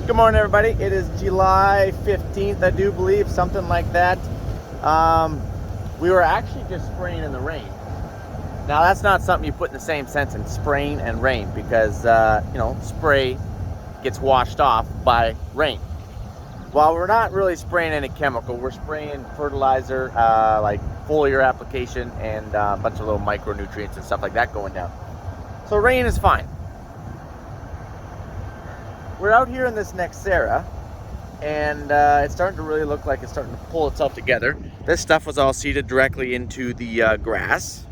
Good morning, everybody. It is July 15th, I do believe, something like that. We were actually just spraying in the rain. Now, that's not something you put in the same sentence, spraying and rain, because, spray gets washed off by rain. Well, we're not really spraying any chemical. We're spraying fertilizer, like foliar application, and a bunch of little micronutrients and stuff like that going down. So rain is fine. We're out here in this Nexara, and it's starting to really look like it's starting to pull itself together. This stuff was all seeded directly into the grass,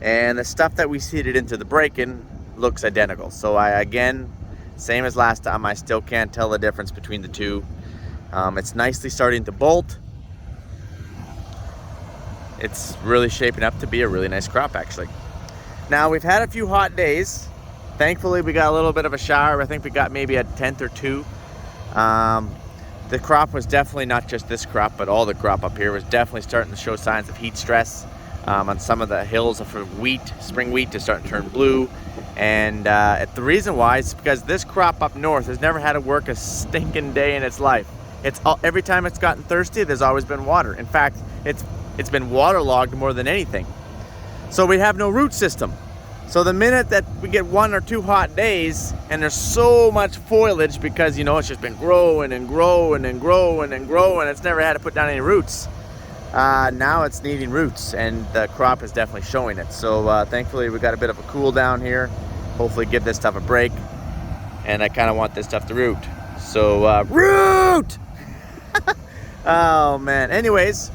and the stuff that we seeded into the break-in looks identical. So again, same as last time, I still can't tell the difference between the two. It's nicely starting to bolt. It's really shaping up to be a really nice crop, actually. Now, we've had a few hot days. Thankfully, we got a little bit of a shower. I think we got maybe a tenth or two. The crop was definitely, not just this crop, but all the crop up here was definitely starting to show signs of heat stress. On some of the hills for wheat, spring wheat is starting to turn blue. And the reason why is because this crop up north has never had to work a stinking day in its life. Every time it's gotten thirsty, there's always been water. In fact, it's been waterlogged more than anything. So we have no root system. So the minute that we get 1 or 2 hot days and there's so much foliage because, it's just been growing and growing and growing and growing, it's never had to put down any roots. Now it's needing roots, and the crop is definitely showing it. So thankfully we got a bit of a cool down here. Hopefully give this stuff a break, and I kind of want this stuff to root. So root! Oh man, anyways.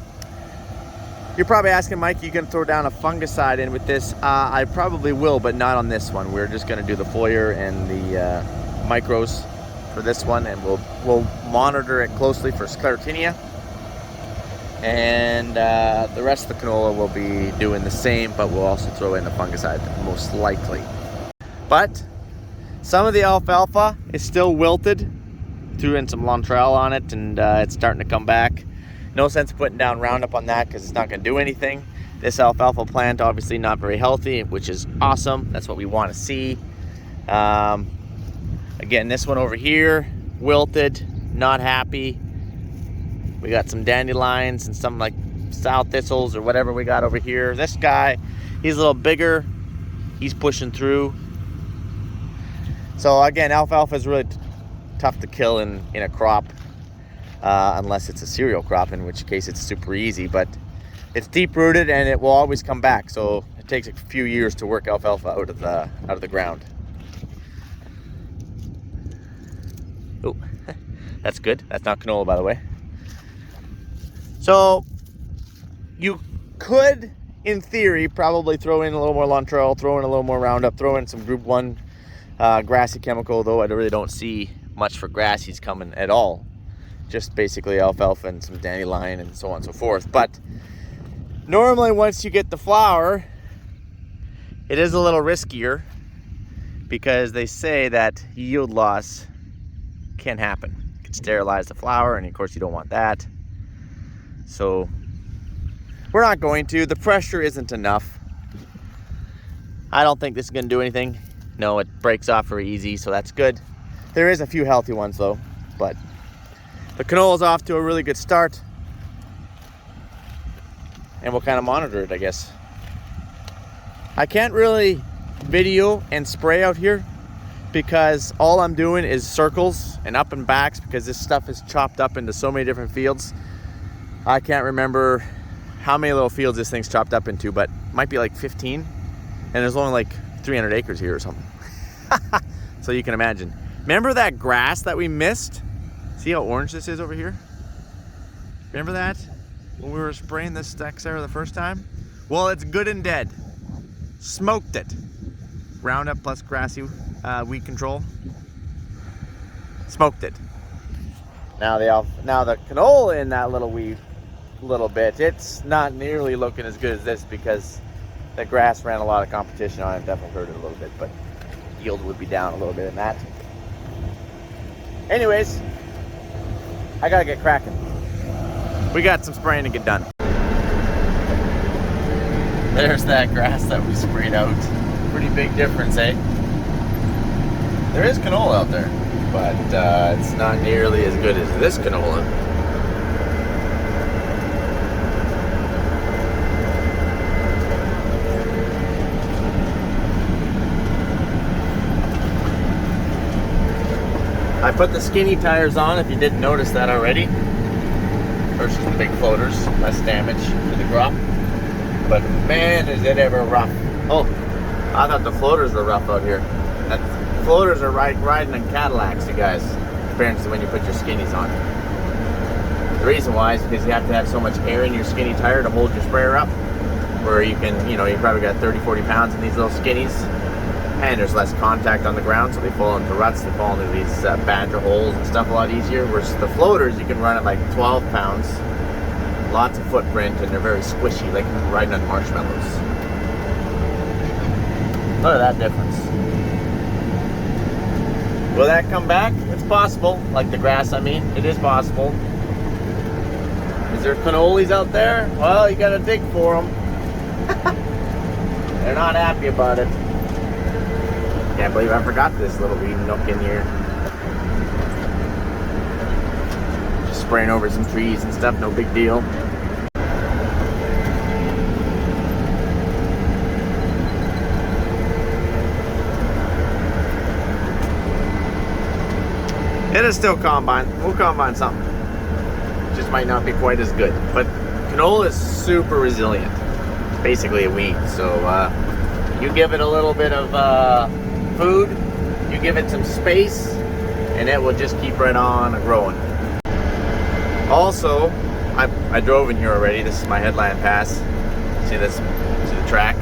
You're probably asking, Mike, you can throw down a fungicide in with this? I probably will, but not on this one. We're just going to do the foliar and the micros for this one, and we'll monitor it closely for sclerotinia. And the rest of the canola will be doing the same, but we'll also throw in the fungicide, most likely. But some of the alfalfa is still wilted. Threw in some Lantrell on it, and it's starting to come back. No sense putting down Roundup on that because it's not going to do anything. This alfalfa plant obviously not very healthy, which is awesome. That's what we want to see. Again, this one over here, wilted, not happy. We got some dandelions and some like sow thistles or whatever we got over here. This guy, he's a little bigger. He's pushing through. So again, alfalfa is really tough to kill in a crop. Unless it's a cereal crop, in which case it's super easy, but it's deep rooted and it will always come back. So it takes a few years to work alfalfa out of the ground. Oh, that's good. That's not canola, by the way. So you could, in theory, probably throw in a little more Lantrell, throw in a little more Roundup, throw in some Group 1 grassy chemical, though I really don't see much for grassies coming at all. Just basically alfalfa and some dandelion and so on and so forth. But normally once you get the flower, it is a little riskier because they say that yield loss can happen. It can sterilize the flower, and of course you don't want that. So we're not going to. The pressure isn't enough. I don't think this is going to do anything. No, it breaks off very easy, so that's good. There is a few healthy ones though, but the canola is off to a really good start, and we'll kind of monitor it, I guess. I can't really video and spray out here because all I'm doing is circles and up and backs because this stuff is chopped up into so many different fields. I can't remember how many little fields this thing's chopped up into, but it might be like 15, and there's only like 300 acres here or something. So you can imagine. Remember that grass that we missed? See how orange this is over here? Remember that? When we were spraying this Nexara the first time? Well, it's good and dead. Smoked it. Roundup plus grassy weed control. Smoked it. Now the canola in that little bit, it's not nearly looking as good as this because the grass ran a lot of competition on it. Definitely hurt it a little bit, but yield would be down a little bit in that. Anyways, I gotta get cracking. We got some spraying to get done. There's that grass that we sprayed out. Pretty big difference, eh? There is canola out there. but it's not nearly as good as this canola. I put the skinny tires on, if you didn't notice that already, versus the big floaters, less damage to the crop. But man, is it ever rough. Oh, I thought the floaters were rough out here. The floaters are riding in Cadillacs, you guys, compared to when you put your skinnies on. The reason why is because you have to have so much air in your skinny tire to hold your sprayer up, where you can, you know, you probably got 30, 40 pounds in these little skinnies, and there's less contact on the ground, so they fall into ruts, they fall into these badger holes and stuff a lot easier. Whereas the floaters, you can run at like 12 pounds, lots of footprint, and they're very squishy, like riding on marshmallows. Look at that difference. Will that come back? It's possible. Like the grass, I mean, it is possible. Is there cannolis out there? Well, you gotta dig for them. They're not happy about it. Can't believe I forgot this little wee nook in here. Just spraying over some trees and stuff, no big deal. It is still combine. We'll combine something. Just might not be quite as good. But canola is super resilient. It's basically a weed. So you give it a little bit of food, you give it some space, and it will just keep right on growing. Also, I drove in here already. This is my headland pass. See this? See the track?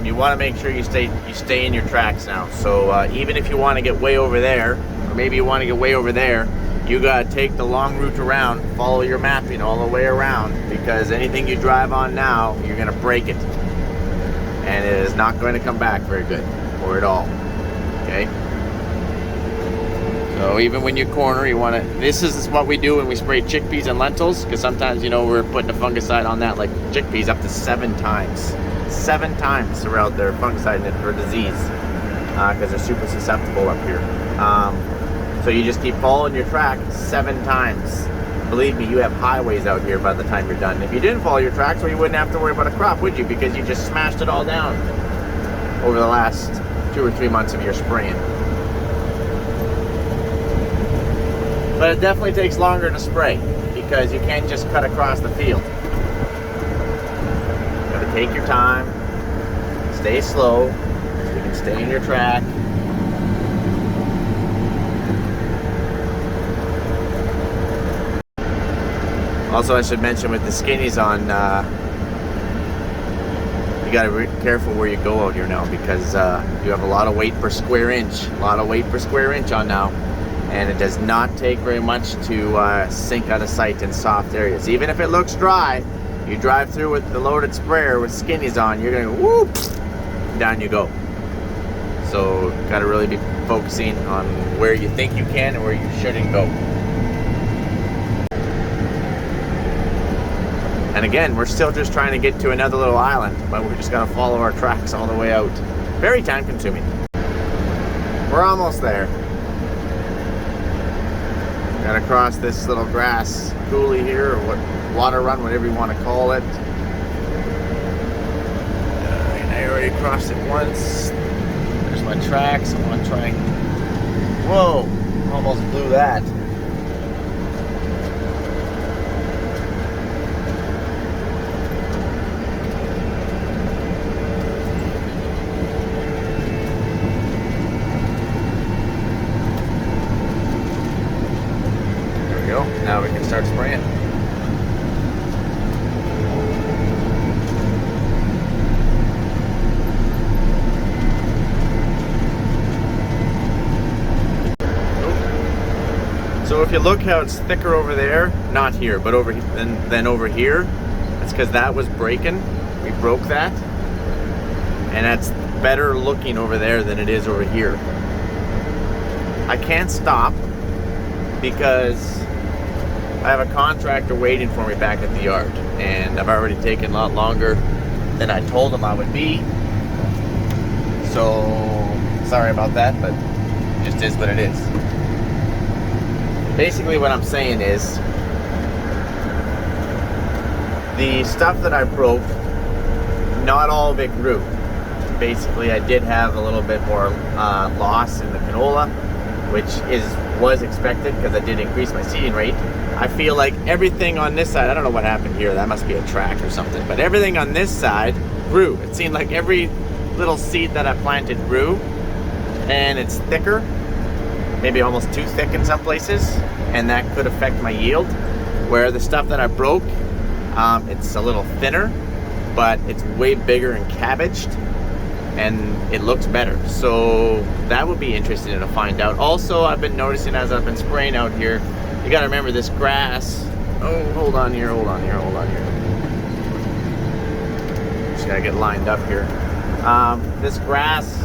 You want to make sure you stay in your tracks now. So even if you want to get way over there, or maybe you want to get way over there, you gotta take the long route around, follow your mapping all the way around, because anything you drive on now, you're gonna break it, and it is not going to come back very good, or at all. Okay. So even when you corner, you want to. This is what we do when we spray chickpeas and lentils, because sometimes, you know, we're putting a fungicide on that, like chickpeas, up to 7 times. 7 times throughout their fungiciding it for disease, because they're super susceptible up here. So you just keep following your track 7 times. Believe me, you have highways out here by the time you're done. If you didn't follow your tracks, well, you wouldn't have to worry about a crop, would you? Because you just smashed it all down over the last 2 or 3 months of your spraying. But it definitely takes longer to spray, because you can't just cut across the field. You gotta take your time, stay slow, so you can stay in your track. Also, I should mention with the skinnies on, you gotta be careful where you go out here now, because you have a lot of weight per square inch. A lot of weight per square inch on now. And it does not take very much to sink out of sight in soft areas. Even if it looks dry, you drive through with the loaded sprayer with skinnies on, you're gonna go whoop, down you go. So, gotta really be focusing on where you think you can and where you shouldn't go. And again, we're still just trying to get to another little island, but we're just gonna follow our tracks all the way out. Very time consuming. We're almost there. Gotta cross this little grass coulee here, or what, water run, whatever you want to call it. I already crossed it once. There's my tracks. I want to try and... Whoa! Almost blew that. Now we can start spraying. So if you look how it's thicker over there, not here, but over than over here, that's because that was breaking. We broke that, and that's better looking over there than it is over here. I can't stop because I have a contractor waiting for me back at the yard, and I've already taken a lot longer than I told him I would be. So sorry about that, but it just is what it is. basically what I'm saying is the stuff that I broke, not all of it grew. Basically, I did have a little bit more loss in the canola, which was expected because I did increase my seeding rate. I feel like everything on this side, I don't know what happened here, that must be a track or something, but everything on this side grew. It seemed like every little seed that I planted grew, and it's thicker, maybe almost too thick in some places, and that could affect my yield. Where the stuff that I broke, it's a little thinner, but it's way bigger and cabbaged, and it looks better. So that would be interesting to find out. Also, I've been noticing as I've been spraying out here, you gotta remember this grass. Oh, hold on here. Just gotta get lined up here. This grass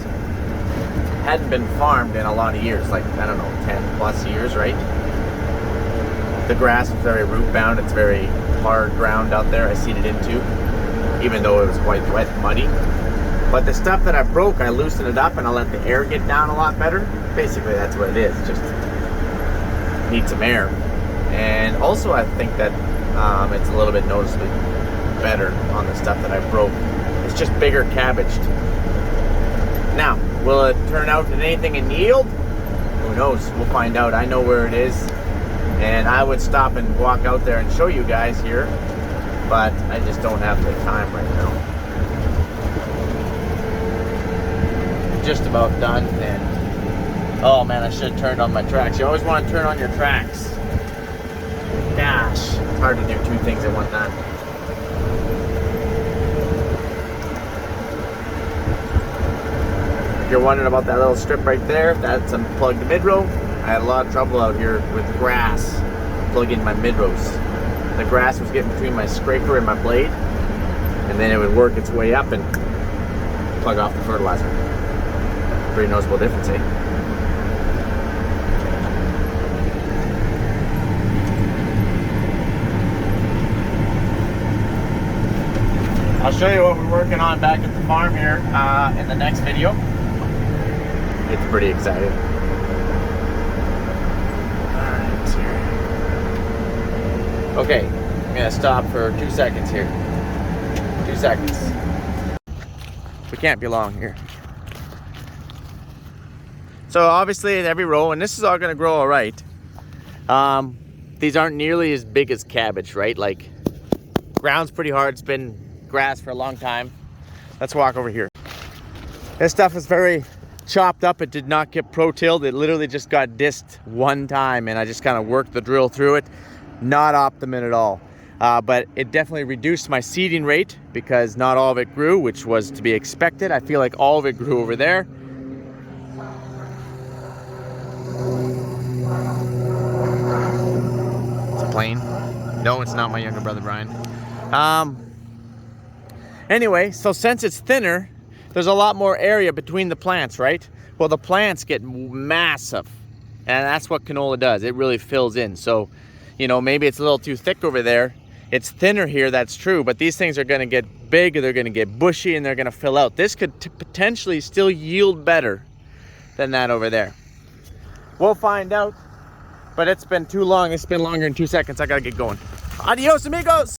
hadn't been farmed in a lot of years, like, I don't know, 10 plus years, right? The grass is very root bound, it's very hard ground out there I seeded into, even though it was quite wet and muddy. But the stuff that I broke, I loosened it up and I let the air get down a lot better. Basically, that's what it is, just needs some air. And also I think that it's a little bit noticeably better on the stuff that I broke. It's just bigger cabbaged. Now, will it turn out in anything in yield? Who knows? We'll find out. I know where it is, and I would stop and walk out there and show you guys here, but I just don't have the time right now. Just about done, and oh man, I should have turned on my tracks. You always want to turn on your tracks. Gosh, it's hard to do two things at one time. If you're wondering about that little strip right there, that's unplugged mid-row. I had a lot of trouble out here with grass plugging my mid-rows. The grass was getting between my scraper and my blade, and then it would work its way up and plug off the fertilizer. Pretty noticeable difference, eh? I'll show you what we're working on back at the farm here in the next video. It's pretty exciting. Alright, here. Okay, I'm gonna stop for 2 seconds here. 2 seconds. We can't be long here. So obviously in every row, and this is all gonna grow all right. These aren't nearly as big as cabbage, right? Like, ground's pretty hard. It's been grass for a long time. Let's walk over here. This stuff is very chopped up. It did not get pro-tilled. It literally just got disced one time, and I just kind of worked the drill through it. Not optimum at all. But it definitely reduced my seeding rate because not all of it grew, which was to be expected. I feel like all of it grew over there. It's a plane. No, it's not my younger brother, Brian. Anyway, so since it's thinner, there's a lot more area between the plants, right? Well, the plants get massive, and that's what canola does. It really fills in. So, you know, maybe it's a little too thick over there. It's thinner here, that's true, but these things are gonna get big, they're gonna get bushy, and they're gonna fill out. This could potentially still yield better than that over there. We'll find out, but it's been too long. It's been longer than 2 seconds. I gotta get going. Adios, amigos.